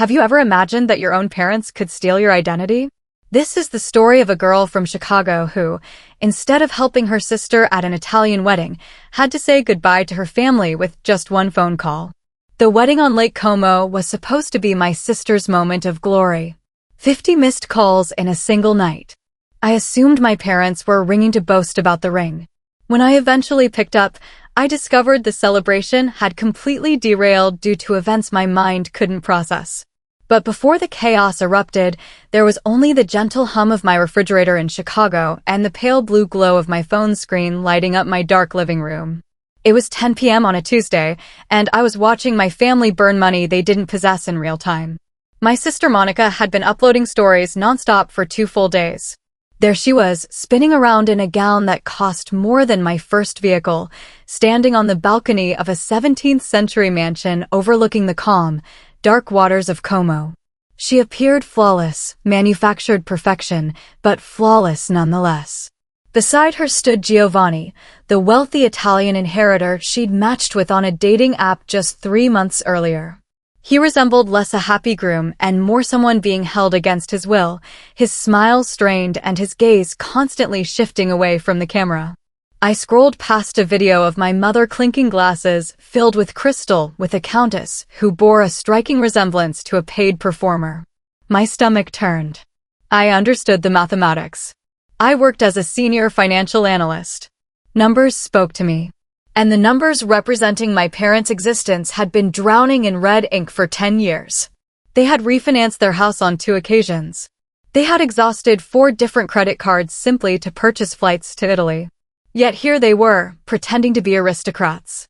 Have you ever imagined that your own parents could steal your identity? This is the story of a girl from Chicago who, instead of helping her sister at an Italian wedding, had to say goodbye to her family with just one phone call. The wedding on Lake Como was supposed to be my sister's moment of glory. 50 missed calls in a single night. I assumed my parents were ringing to boast about the ring. When I eventually picked up, I discovered the celebration had completely derailed due to events my mind couldn't process. But before the chaos erupted, there was only the gentle hum of my refrigerator in Chicago and the pale blue glow of my phone screen lighting up my dark living room. It was 10 p.m. on a Tuesday, and I was watching my family burn money they didn't possess in real time. My sister Monica had been uploading stories nonstop for 2 full days. There she was, spinning around in a gown that cost more than my first vehicle, standing on the balcony of a 17th century mansion overlooking the calm, dark waters of Como. She appeared flawless, manufactured perfection, but flawless nonetheless. Beside her stood Giovanni, the wealthy Italian inheritor she'd matched with on a dating app just 3 months earlier. He resembled less a happy groom and more someone being held against his will, his smile strained and his gaze constantly shifting away from the camera. I scrolled past a video of my mother clinking glasses filled with crystal with a countess who bore a striking resemblance to a paid performer. My stomach turned. I understood the mathematics. I worked as a senior financial analyst. Numbers spoke to me. And the numbers representing my parents' existence had been drowning in red ink for 10 years. They had refinanced their house on 2 occasions. They had exhausted 4 different credit cards simply to purchase flights to Italy. Yet here they were, pretending to be aristocrats.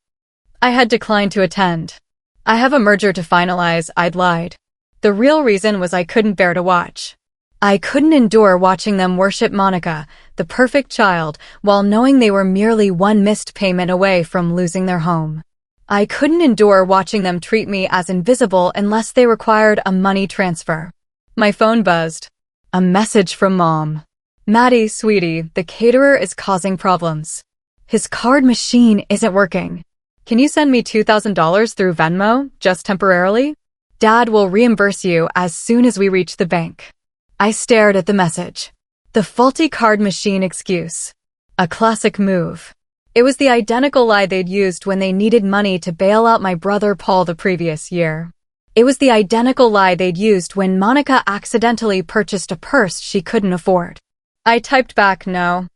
I had declined to attend. I have a merger to finalize, I'd lied. The real reason was I couldn't bear to watch. I couldn't endure watching them worship Monica, the perfect child, while knowing they were merely one missed payment away from losing their home. I couldn't endure watching them treat me as invisible unless they required a money transfer. My phone buzzed. A message from Mom. Maddie, sweetie, the caterer is causing problems. His card machine isn't working. Can you send me $2,000 through Venmo, just temporarily? Dad will reimburse you as soon as we reach the bank. I stared at the message. The faulty card machine excuse. A classic move. It was the identical lie they'd used when they needed money to bail out my brother Paul the previous year. It was the identical lie they'd used when Monica accidentally purchased a purse she couldn't afford. I typed back, no.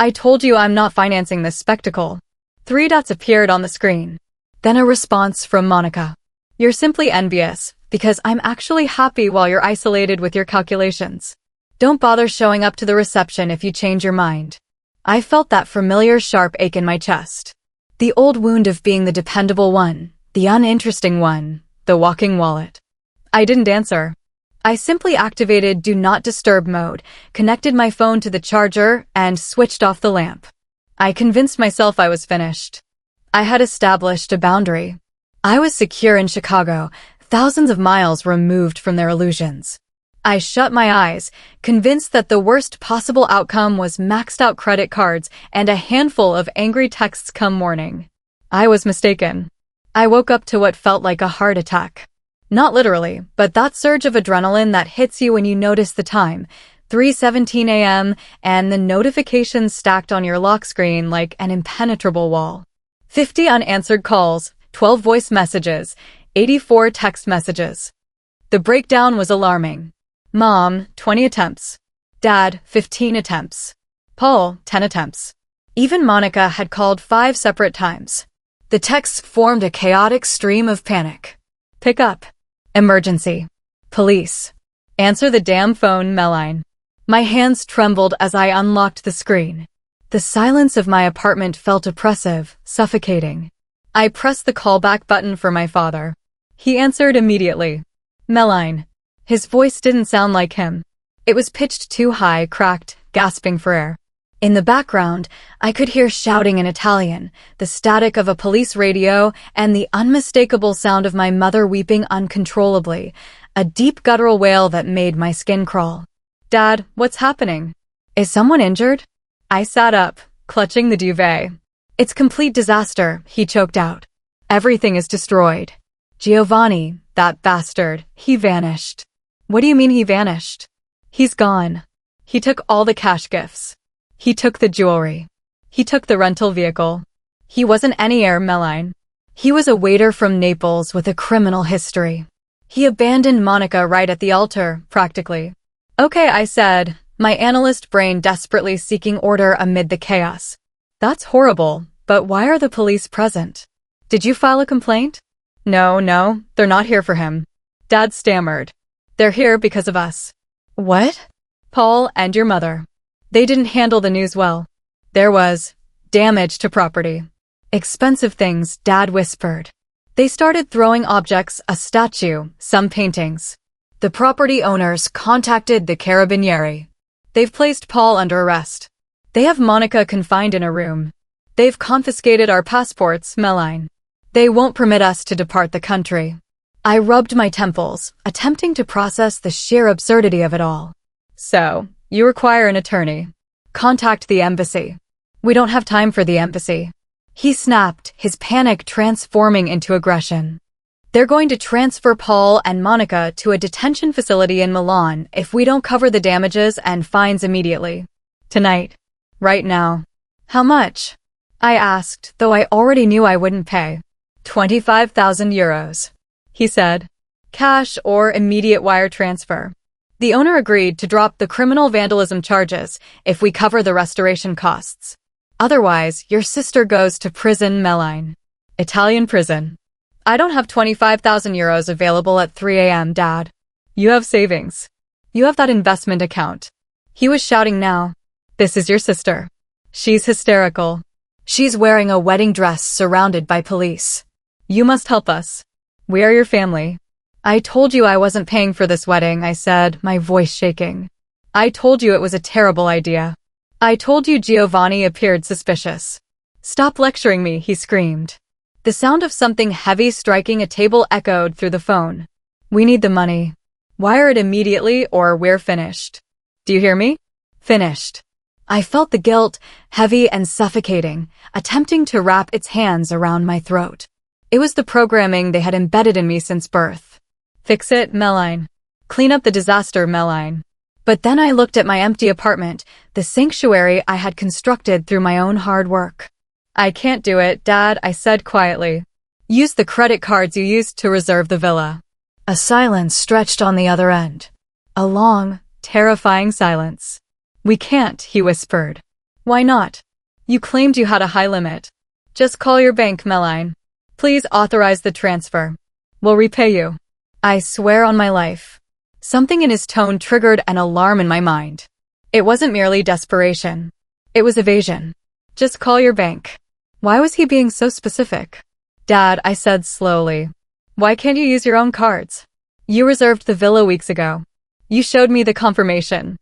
I told you I'm not financing this spectacle. 3 dots appeared on the screen. Then a response from Monica. You're simply envious, because I'm actually happy while you're isolated with your calculations. Don't bother showing up to the reception if you change your mind. I felt that familiar sharp ache in my chest. The old wound of being the dependable one, the uninteresting one, the walking wallet. I didn't answer. I simply activated Do Not Disturb mode, connected my phone to the charger, and switched off the lamp. I convinced myself I was finished. I had established a boundary. I was secure in Chicago, thousands of miles removed from their illusions. I shut my eyes, convinced that the worst possible outcome was maxed out credit cards and a handful of angry texts come morning. I was mistaken. I woke up to what felt like a heart attack. Not literally, but that surge of adrenaline that hits you when you notice the time, 3:17 a.m., and the notifications stacked on your lock screen like an impenetrable wall. 50 unanswered calls, 12 voice messages, 84 text messages. The breakdown was alarming. Mom, 20 attempts. Dad, 15 attempts. Paul, 10 attempts. Even Monica had called 5 separate times. The texts formed a chaotic stream of panic. Pick up. Emergency. Police. Answer the damn phone, Meline. My hands trembled as I unlocked the screen. The silence of my apartment felt oppressive, suffocating. I pressed the callback button for my father. He answered immediately. Meline. His voice didn't sound like him. It was pitched too high, cracked, gasping for air. In the background, I could hear shouting in Italian, the static of a police radio, and the unmistakable sound of my mother weeping uncontrollably, a deep guttural wail that made my skin crawl. Dad, what's happening? Is someone injured? I sat up, clutching the duvet. It's complete disaster, he choked out. Everything is destroyed. Giovanni, That bastard. He vanished. What do you mean he vanished? He's gone. He took all the cash gifts. He took the jewelry. He took the rental vehicle. He wasn't any heir, Meline. He was a waiter from Naples with a criminal history. He abandoned Monica right at the altar, practically. Okay, I said, my analyst brain desperately seeking order amid the chaos. That's horrible, but why are the police present? Did you file a complaint? No, they're not here for him. Dad stammered. They're here because of us. What? Paul and your mother. They didn't handle the news well. There was damage to property. Expensive things, Dad whispered. They started throwing objects, a statue, some paintings. The property owners contacted the Carabinieri. They've placed Paul under arrest. They have Monica confined in a room. They've confiscated our passports, Meline. They won't permit us to depart the country. I rubbed my temples, attempting to process the sheer absurdity of it all. So, you require an attorney. Contact the embassy. We don't have time for the embassy. He snapped, his panic transforming into aggression. They're going to transfer Paul and Monica to a detention facility in Milan if we don't cover the damages and fines immediately. Tonight. Right now. How much? I asked, though I already knew I wouldn't pay. 25,000 euros. He said. Cash or immediate wire transfer. The owner agreed to drop the criminal vandalism charges if we cover the restoration costs. Otherwise, your sister goes to prison, Meline. Italian prison. I don't have 25,000 euros available at 3 a.m., Dad. You have savings. You have that investment account. He was shouting now. This is your sister. She's hysterical. She's wearing a wedding dress surrounded by police. You must help us. We are your family. I told you I wasn't paying for this wedding, I said, my voice shaking. I told you it was a terrible idea. I told you Giovanni appeared suspicious. Stop lecturing me, he screamed. The sound of something heavy striking a table echoed through the phone. We need the money. Wire it immediately or we're finished. Do you hear me? Finished. I felt the guilt, heavy and suffocating, attempting to wrap its hands around my throat. It was the programming they had embedded in me since birth. Fix it, Meline. Clean up the disaster, Meline. But then I looked at my empty apartment, the sanctuary I had constructed through my own hard work. I can't do it, Dad, I said quietly. Use the credit cards you used to reserve the villa. A silence stretched on the other end. A long, terrifying silence. We can't, he whispered. Why not? You claimed you had a high limit. Just call your bank, Meline. Please authorize the transfer. We'll repay you. I swear on my life. Something in his tone triggered an alarm in my mind. It wasn't merely desperation. It was evasion. Just call your bank. Why was he being so specific? Dad, I said slowly. Why can't you use your own cards? You reserved the villa weeks ago. You showed me the confirmation.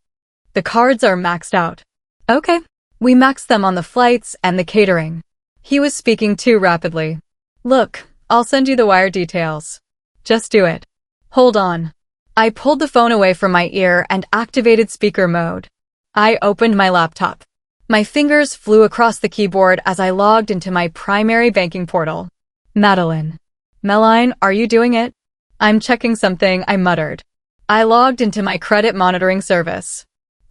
The cards are maxed out. Okay. We maxed them on the flights and the catering. He was speaking too rapidly. Look, I'll send you the wire details. Just do it. Hold on. I pulled the phone away from my ear and activated speaker mode. I opened my laptop. My fingers flew across the keyboard as I logged into my primary banking portal. Madeline. Meline, are you doing it? I'm checking something, I muttered. I logged into my credit monitoring service.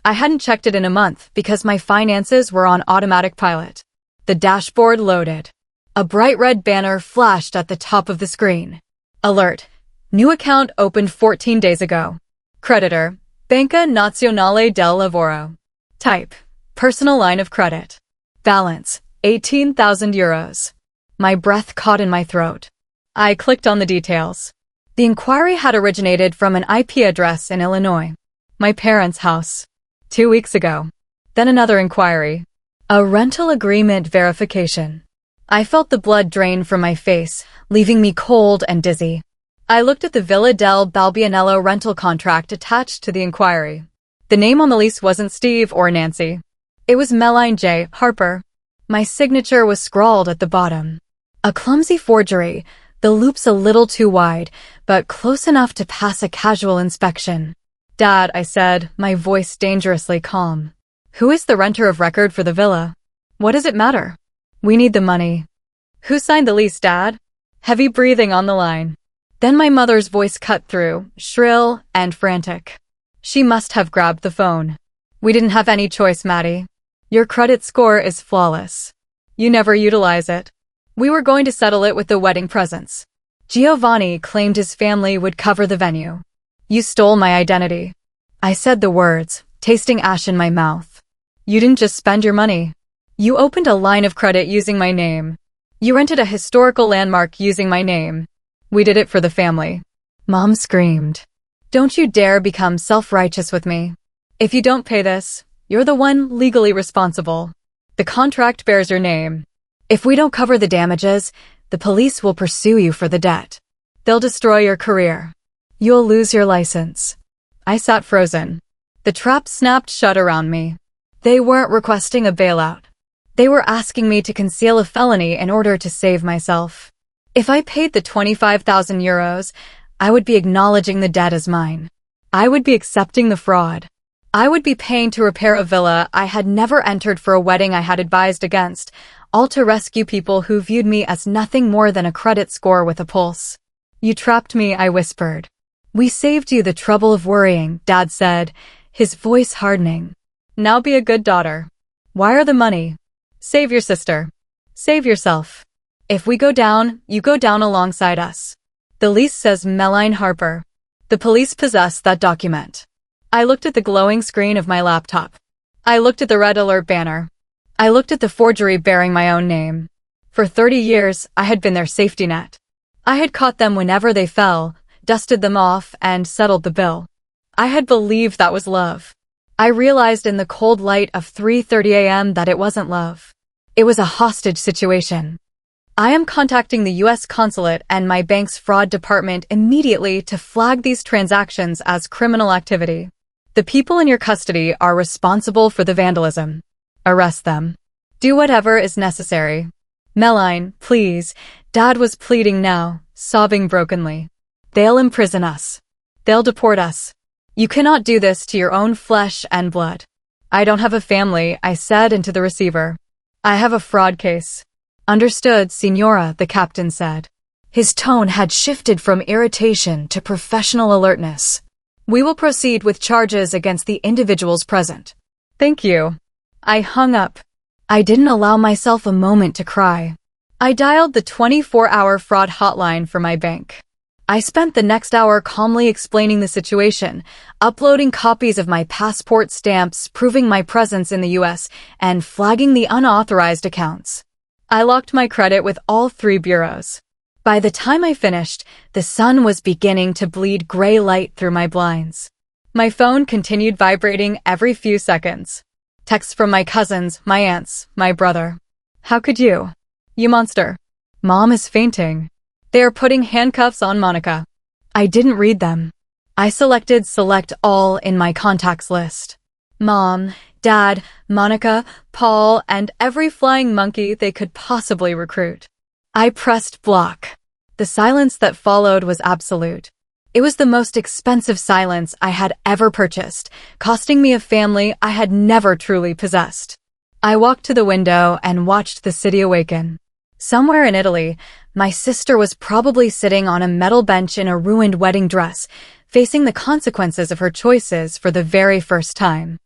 I hadn't checked it in a month because my finances were on automatic pilot. The dashboard loaded. A bright red banner flashed at the top of the screen. Alert. New account opened 14 days ago. Creditor. Banca Nazionale del Lavoro. Type. Personal line of credit. Balance. 18,000 euros. My breath caught in my throat. I clicked on the details. The inquiry had originated from an IP address in Illinois. My parents' house. 2 weeks ago. Then another inquiry. A rental agreement verification. I felt the blood drain from my face, leaving me cold and dizzy. I looked at the Villa del Balbianello rental contract attached to the inquiry. The name on the lease wasn't Steve or Nancy. It was Meline J. Harper. My signature was scrawled at the bottom. A clumsy forgery, the loops a little too wide, but close enough to pass a casual inspection. Dad, I said, my voice dangerously calm. Who is the renter of record for the villa? What does it matter? We need the money. Who signed the lease, Dad? Heavy breathing on the line. Then my mother's voice cut through, shrill and frantic. She must have grabbed the phone. We didn't have any choice, Maddie. Your credit score is flawless. You never utilize it. We were going to settle it with the wedding presents. Giovanni claimed his family would cover the venue. You stole my identity. I said the words, tasting ash in my mouth. You didn't just spend your money. You opened a line of credit using my name. You rented a historical landmark using my name. We did it for the family. Mom screamed. Don't you dare become self-righteous with me. If you don't pay this, you're the one legally responsible. The contract bears your name. If we don't cover the damages, the police will pursue you for the debt. They'll destroy your career. You'll lose your license. I sat frozen. The trap snapped shut around me. They weren't requesting a bailout. They were asking me to conceal a felony in order to save myself. If I paid the 25,000 euros, I would be acknowledging the debt as mine. I would be accepting the fraud. I would be paying to repair a villa I had never entered for a wedding I had advised against, all to rescue people who viewed me as nothing more than a credit score with a pulse. You trapped me, I whispered. We saved you the trouble of worrying, Dad said, his voice hardening. Now be a good daughter. Wire the money. Save your sister. Save yourself. If we go down, you go down alongside us. The lease says Meline Harper. The police possess that document. I looked at the glowing screen of my laptop. I looked at the red alert banner. I looked at the forgery bearing my own name. For 30 years, I had been their safety net. I had caught them whenever they fell, dusted them off, and settled the bill. I had believed that was love. I realized in the cold light of 3:30 a.m. that it wasn't love. It was a hostage situation. I am contacting the U.S. consulate and my bank's fraud department immediately to flag these transactions as criminal activity. The people in your custody are responsible for the vandalism. Arrest them. Do whatever is necessary. Meline, please. Dad was pleading now, sobbing brokenly. They'll imprison us. They'll deport us. You cannot do this to your own flesh and blood. I don't have a family, I said into the receiver. I have a fraud case. Understood, Signora, the captain said. His tone had shifted from irritation to professional alertness. We will proceed with charges against the individuals present. Thank you. I hung up. I didn't allow myself a moment to cry. I dialed the 24-hour fraud hotline for my bank. I spent the next hour calmly explaining the situation, uploading copies of my passport stamps proving my presence in the U.S., and flagging the unauthorized accounts. I locked my credit with all 3 bureaus. By the time I finished, the sun was beginning to bleed gray light through my blinds. My phone continued vibrating every few seconds. Texts from my cousins, my aunts, my brother. How could you? You monster. Mom is fainting. They are putting handcuffs on Monica. I didn't read them. I selected Select All in my contacts list. Mom, Dad, Monica, Paul, and every flying monkey they could possibly recruit. I pressed block. The silence that followed was absolute. It was the most expensive silence I had ever purchased, costing me a family I had never truly possessed. I walked to the window and watched the city awaken. Somewhere in Italy, my sister was probably sitting on a metal bench in a ruined wedding dress, facing the consequences of her choices for the very first time.